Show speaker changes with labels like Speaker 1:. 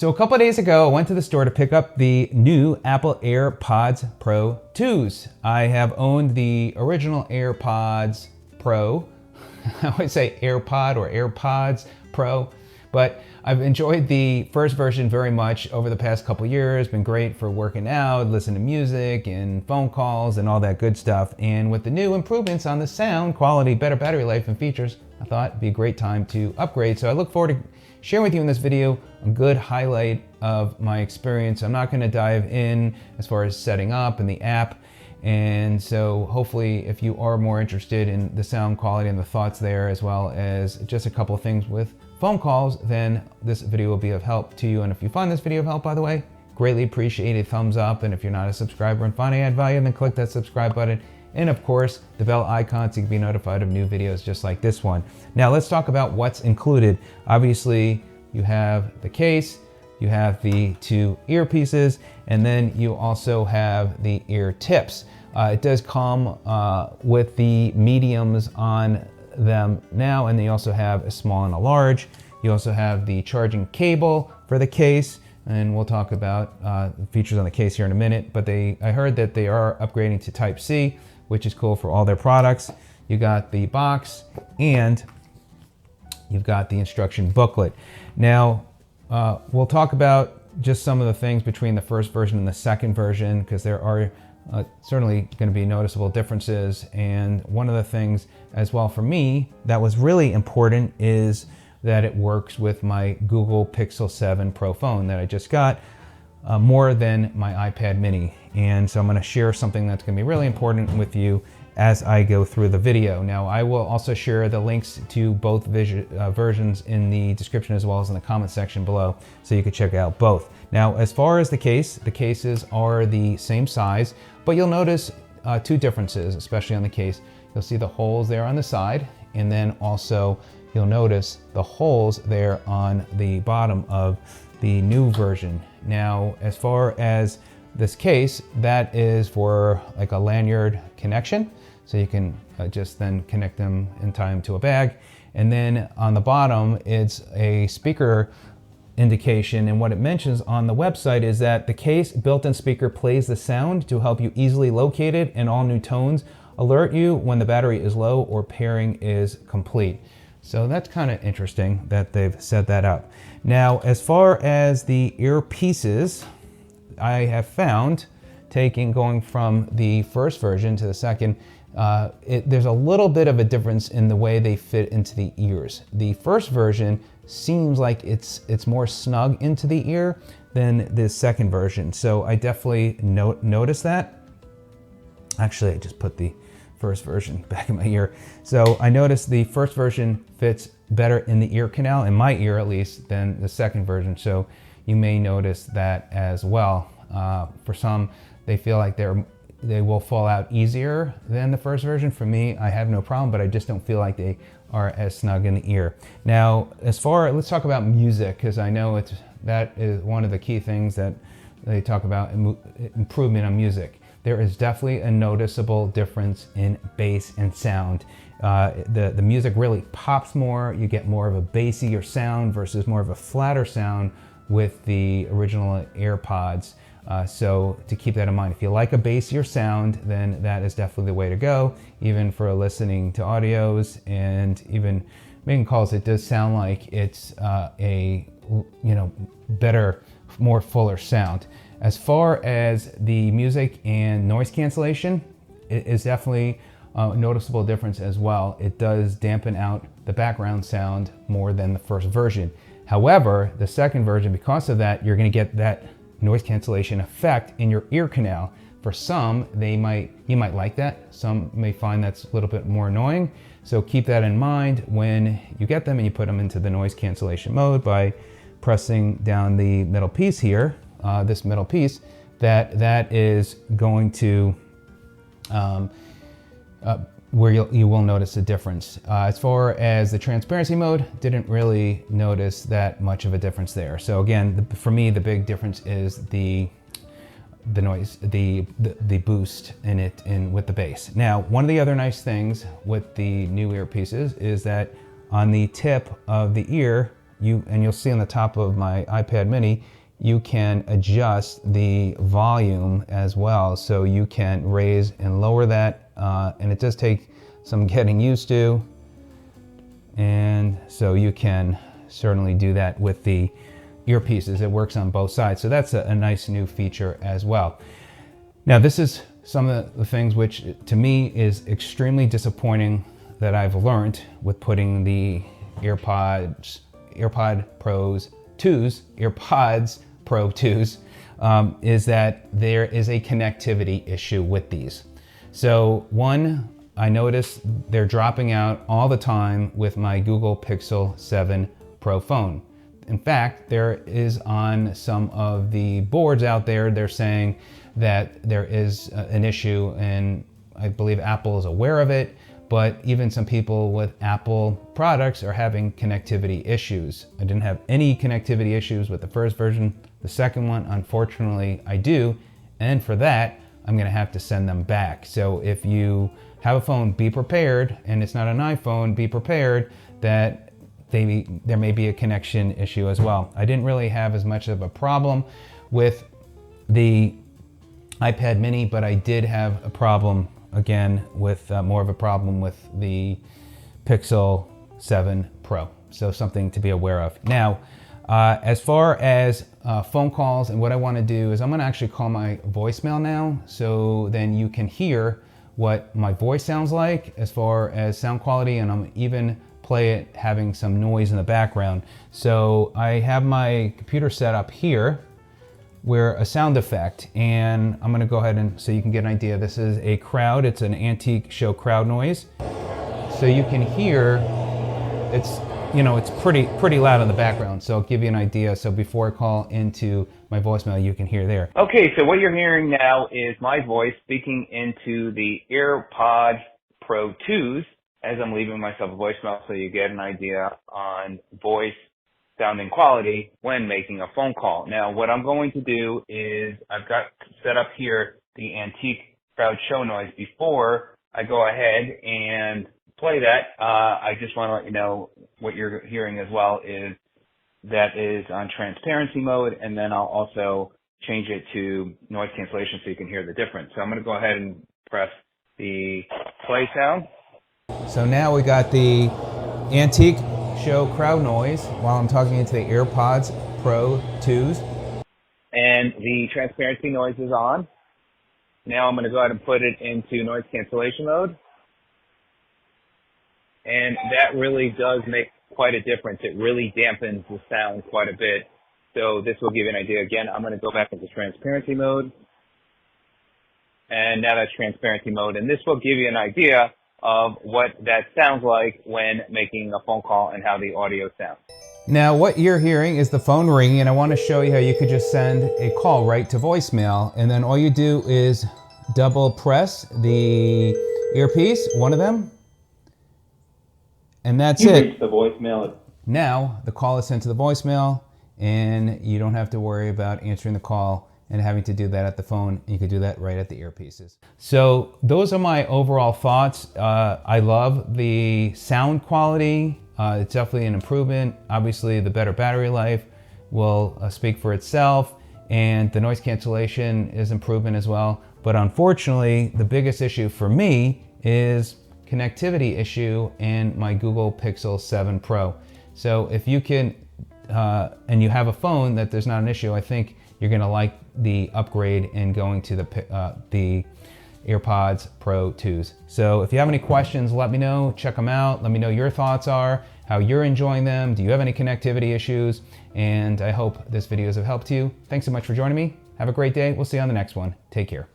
Speaker 1: So a couple of days ago, I went to the store to pick up the new Apple AirPods Pro 2s. I have owned the original AirPods Pro. I always say AirPod or AirPods Pro, but I've enjoyed the first version very much over the past couple of years. Been great for working out, listening to music and phone calls and all that good stuff. And with the new improvements on the sound quality, better battery life and features, I thought it'd be a great time to upgrade. So I look forward to sharing with you in this video a good highlight of my experience. I'm not going to dive in as far as setting up and the app. And so hopefully if you are more interested in the sound quality and the thoughts there, as well as just a couple of things with phone calls, then this video will be of help to you. And if you find this video of help, by the way, greatly appreciate a thumbs up. And if you're not a subscriber and find I add value, then click that subscribe button. And of course, the bell icon so you can be notified of new videos just like this one. Now let's talk about what's included. Obviously, you have the case, you have the two earpieces, and then you also have the ear tips. It does come with the mediums on them now, and they also have a small and a large. You also have the charging cable for the case, and we'll talk about the features on the case here in a minute, but I heard that they are upgrading to Type-C, which is cool for all their products. You got the box, and you've got the instruction booklet. Now, we'll talk about just some of the things between the first version and the second version, because there are certainly going to be noticeable differences. And one of the things as well for me that was really important is that it works with my Google Pixel 7 Pro phone that I just got, more than my iPad mini. And so I'm going to share something that's going to be really important with you as I go through the video. Now, I will also share the links to both versions in the description as well as in the comment section below, so you can check out both. Now, as far as the cases are the same size, but you'll notice two differences, especially on the case. You'll see the holes there on the side, and then also you'll notice the holes there on the bottom of the new version. Now, as far as this case, that is for like a lanyard connection. So you can just then connect them and tie them to a bag. And then on the bottom, it's a speaker indication. And what it mentions on the website is that the case built-in speaker plays the sound to help you easily locate it, and all new tones alert you when the battery is low or pairing is complete. So that's kind of interesting that they've set that up. Now, as far as the earpieces, I have found, going from the first version to the second, there's a little bit of a difference in the way they fit into the ears. The first version seems like it's more snug into the ear than the second version. So I definitely noticed that. Actually, I just put the first version back in my ear. So I noticed the first version fits better in the ear canal, in my ear at least, than the second version. So you may notice that as well. For some, they feel like they will fall out easier than the first version. For me, I have no problem, but I just don't feel like they are as snug in the ear. Now, let's talk about music, because I know that is one of the key things that they talk about, improvement on music. There is definitely a noticeable difference in bass and sound. The music really pops more. You get more of a bassier sound versus more of a flatter sound with the original AirPods. So to keep that in mind, if you like a bassier sound, then that is definitely the way to go. Even for listening to audios and even making calls, it does sound like it's a better, more fuller sound. As far as the music and noise cancellation, it is definitely a noticeable difference as well. It does dampen out the background sound more than the first version. However, the second version, because of that, you're going to get that noise cancellation effect in your ear canal. For some, you might like that. Some may find that's a little bit more annoying. So keep that in mind when you get them and you put them into the noise cancellation mode by pressing down the middle piece here, this middle piece, that is going to where you will notice a difference. As far as the transparency mode, didn't really notice that much of a difference there. So again, for me, the big difference is the noise, the boost in it with the bass. Now, one of the other nice things with the new earpieces is that on the tip of the ear, you'll see on the top of my iPad mini, you can adjust the volume as well. So you can raise and lower that, and it does take some getting used to. And so you can certainly do that with the earpieces. It works on both sides. So that's a nice new feature as well. Now, this is some of the things which to me is extremely disappointing that I've learned with putting the AirPods Pro 2s, is that there is a connectivity issue with these. So one, I noticed they're dropping out all the time with my Google Pixel 7 Pro phone. In fact, there is on some of the boards out there, they're saying that there is an issue, and I believe Apple is aware of it, but even some people with Apple products are having connectivity issues. I didn't have any connectivity issues with the first version. The second one, unfortunately, I do, and for that, I'm gonna have to send them back. So if you have a phone, be prepared, and it's not an iPhone, be prepared that there may be a connection issue as well. I didn't really have as much of a problem with the iPad mini, but I did have a problem again with more of a problem with the Pixel 7 Pro. So something to be aware of. Now, as far as phone calls, and what I want to do is I'm going to actually call my voicemail now, so then you can hear what my voice sounds like as far as sound quality, and I'm even play it having some noise in the background. So I have my computer set up here where a sound effect, and I'm gonna go ahead and, so you can get an idea, this is a crowd, it's an antique show crowd noise. So you can hear, it's pretty loud in the background, so I'll give you an idea. So before I call into my voicemail, you can hear there.
Speaker 2: Okay, so what you're hearing now is my voice speaking into the AirPods Pro 2s as I'm leaving myself a voicemail, so you get an idea on voice sound and quality when making a phone call. Now, what I'm going to do is I've got set up here the antique crowd show noise. Before I go ahead and play that, I just want to let you know what you're hearing as well is that is on transparency mode, and then I'll also change it to noise cancellation so you can hear the difference. So I'm going to go ahead and press the play sound.
Speaker 1: So now we got the antique show crowd noise while I'm talking into the AirPods Pro 2s.
Speaker 2: And the transparency noise is on. Now I'm going to go ahead and put it into noise cancellation mode. And that really does make quite a difference. It really dampens the sound quite a bit. So this will give you an idea. Again, I'm going to go back into transparency mode. And now that's transparency mode. And this will give you an idea of what that sounds like when making a phone call and how the audio sounds.
Speaker 1: Now what you're hearing is the phone ringing, and I want to show you how you could just send a call right to voicemail, and then all you do is double press the earpiece, one of them, and that's it.
Speaker 2: Reach the voicemail.
Speaker 1: Now the call is sent to the voicemail, and you don't have to worry about answering the call and having to do that at the phone. You could do that right at the earpieces. So those are my overall thoughts. I love the sound quality. It's definitely an improvement. Obviously, the better battery life will speak for itself, and the noise cancellation is improvement as well. But unfortunately, the biggest issue for me is connectivity issue in my Google Pixel 7 Pro. So if you can, and you have a phone that there's not an issue, I think you're gonna like the upgrade in going to the AirPods Pro 2s. So if you have any questions, let me know, check them out. Let me know your thoughts are, how you're enjoying them. Do you have any connectivity issues? And I hope this videos have helped you. Thanks so much for joining me. Have a great day. We'll see you on the next one. Take care.